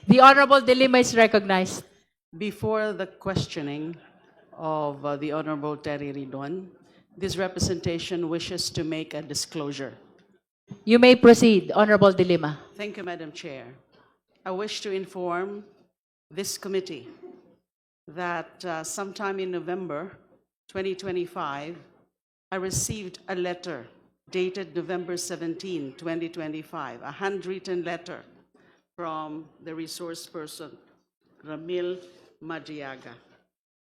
The Honorable De Lima is recognized. Before the questioning of the Honorable Terry Ridon, this representation wishes to make a disclosure. You may proceed, Honorable De Lima. Thank you, Madam Chair. I wish to inform this committee that sometime in November 2025, I received a letter dated November 17, 2025, a handwritten letter from the resource person, Ramil Madriaga.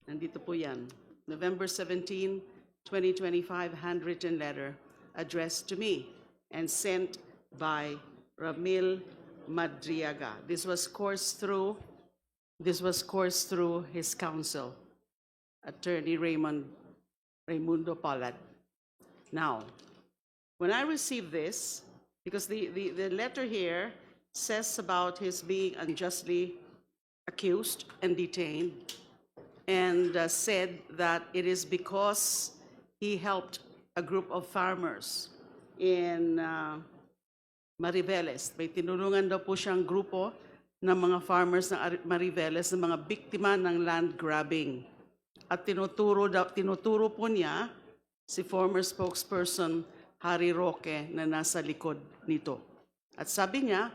Nandito po yan. November 17, 2025, handwritten letter addressed to me and sent by Ramil Madriaga. This was coursed through his counsel, Attorney Raimundo Palad. Now, when I received this, because the letter here says about his being unjustly accused and detained, and said that it is because he helped a group of farmers in Mariveles. May tinulungan daw po siyang grupo ng mga farmers ng Mariveles na mga biktima ng land grabbing. At tinuturo po niya si former spokesperson Harry Roque na nasa likod nito. At sabi niya,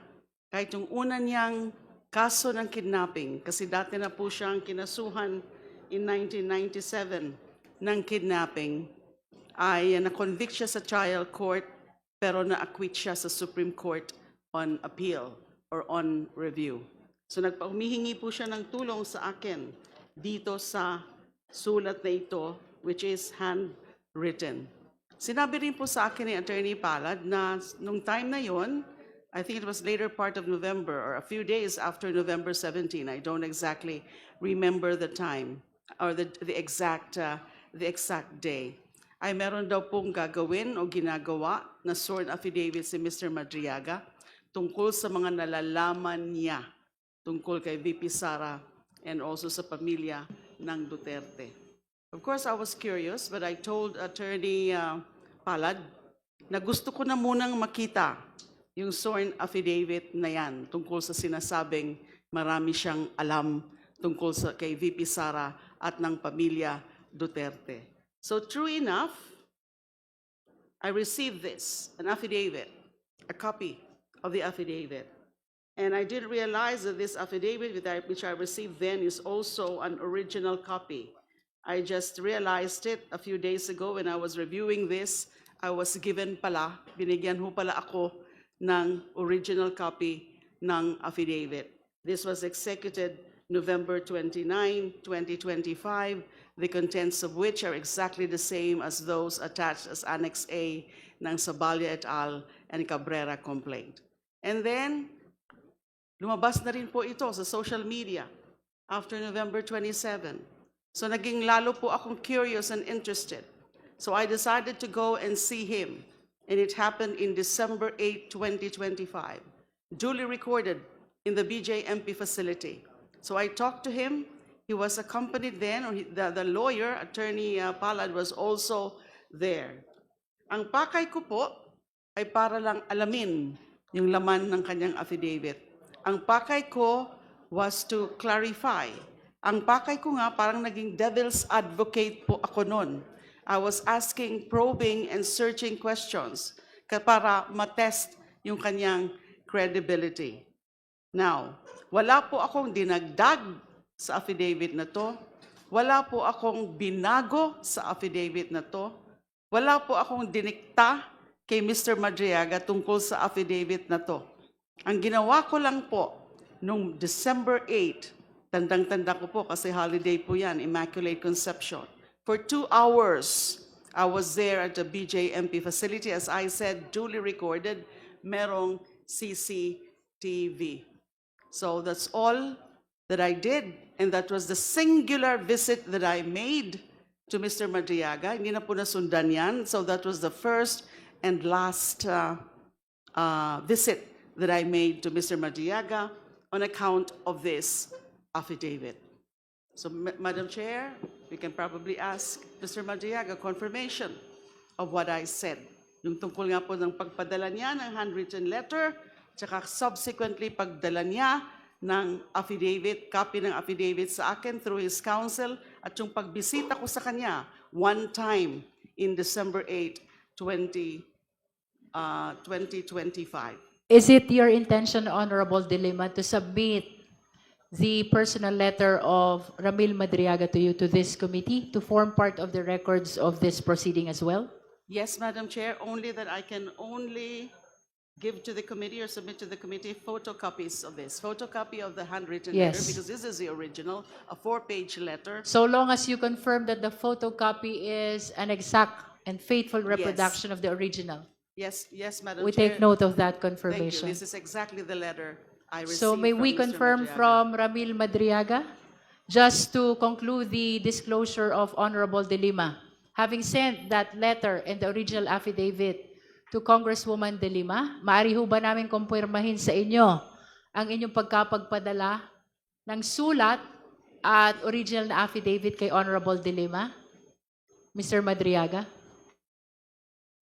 kahit yung una niyang kaso ng kidnapping, kasi dati na po siyang kinasuhan in 1997 ng kidnapping, ay na-convict siya sa trial court pero na-acquit siya sa Supreme Court on appeal or on review. So humihingi po siya ng tulong sa akin dito sa sulat na ito, which is handwritten. Sinabi rin po sa akin ni Attorney Palad na nung time na yon, I think it was later part of November or a few days after November 17. I don't exactly remember the time or the exact day. Ay meron daw pong gagawin o ginagawa na sworn affidavit si Mr. Madriaga tungkol sa mga nalalaman niya tungkol kay VP Sara and also sa pamilya ng Duterte. Of course, I was curious, but I told Attorney Palad na gusto ko na munang makita yung sworn affidavit na yan tungkol sa sinasabing marami siyang alam tungkol sa kay VP Sara at ng pamilya Duterte. So true enough, I received this, an affidavit, a copy of the affidavit. And I did realize that this affidavit which I received then is also an original copy. I just realized it a few days ago when I was reviewing this. I was given pala, binigyan ho pala ako ng original copy ng affidavit. This was executed November 29, 2025, the contents of which are exactly the same as those attached as Annex A ng Sabalia et al. And Cabrera complaint. And then, lumabas na rin po ito sa social media after November 27. So naging lalo po akong curious and interested. So I decided to go and see him. And it happened in December 8, 2025, duly recorded in the BJMP facility. So I talked to him. He was accompanied then, or the lawyer, Attorney Palad, was also there. Ang pakay ko po ay para lang alamin yung laman ng kanyang affidavit. Ang pakay ko was to clarify. Ang pakay ko nga parang naging devil's advocate po ako noon. I was asking probing and searching questions para matest yung kanyang credibility. Now, wala po akong dinagdag sa affidavit na to. Wala po akong binago sa affidavit na to. Wala po akong dinikta kay Mr. Madriaga tungkol sa affidavit na to. Ang ginawa ko lang po, nung December 8, tandang-tanda ko po kasi holiday po yan, Immaculate Conception. For 2 hours, I was there at the BJMP facility. As I said, duly recorded, merong CCTV. So that's all that I did, and that was the singular visit that I made to Mr. Madriaga. Hindi na po nasundan yan. So that was the first and last visit that I made to Mr. Madriaga on account of this affidavit. So, Madam Chair, we can probably ask Mr. Madriaga confirmation of what I said. Yung tungkol nga po ng pagpadala niya ng handwritten letter, tsaka subsequently pagdala niya ng affidavit, copy ng affidavit sa akin through his counsel at yung pagbisita ko sa kanya one time in December 8, 2025. Is it your intention, Honorable De Lima, to submit the personal letter of Ramil Madriaga to you to this committee to form part of the records of this proceeding as well? Yes, Madam Chair, only that I can only give to the committee or submit to the committee photocopies of this, photocopy of the handwritten letter, Yes. because this is the original, a 4-page letter. So long as you confirm that the photocopy is an exact and faithful reproduction of the original. Yes, yes, Madam We Chair. take note of that Thank you. confirmation. This is exactly the letter I received So may from we Mr. confirm Madriaga. from Ramil Madriaga, just to conclude the disclosure of Honorable De Lima, having sent that letter and the original affidavit to Congresswoman De Lima, maaari ho ba namin kumpirmahin sa inyo ang inyong pagkapagpadala ng sulat at original na affidavit kay Honorable De Lima? Mr. Madriaga?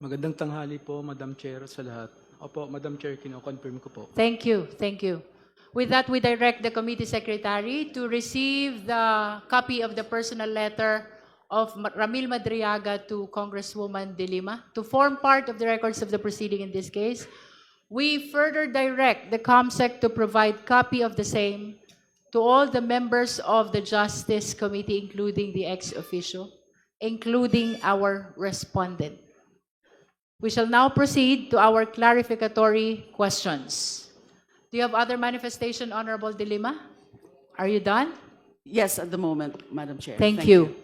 Magandang tanghali po, Madam Chair, sa lahat. Opo, Madam Chair, kino-confirm ko po. Thank you. Thank you. With that, we direct the committee secretary to receive the copy of the personal letter of Ramil Madriaga to Congresswoman De Lima to form part of the records of the proceeding in this case. We further direct the COMSEC to provide copy of the same to all the members of the Justice Committee, including the ex-officio, including our respondent. We shall now proceed to our clarificatory questions. Do you have other manifestation, Honorable De Lima? Are you done? Yes, at the moment, Madam Chair. Thank you.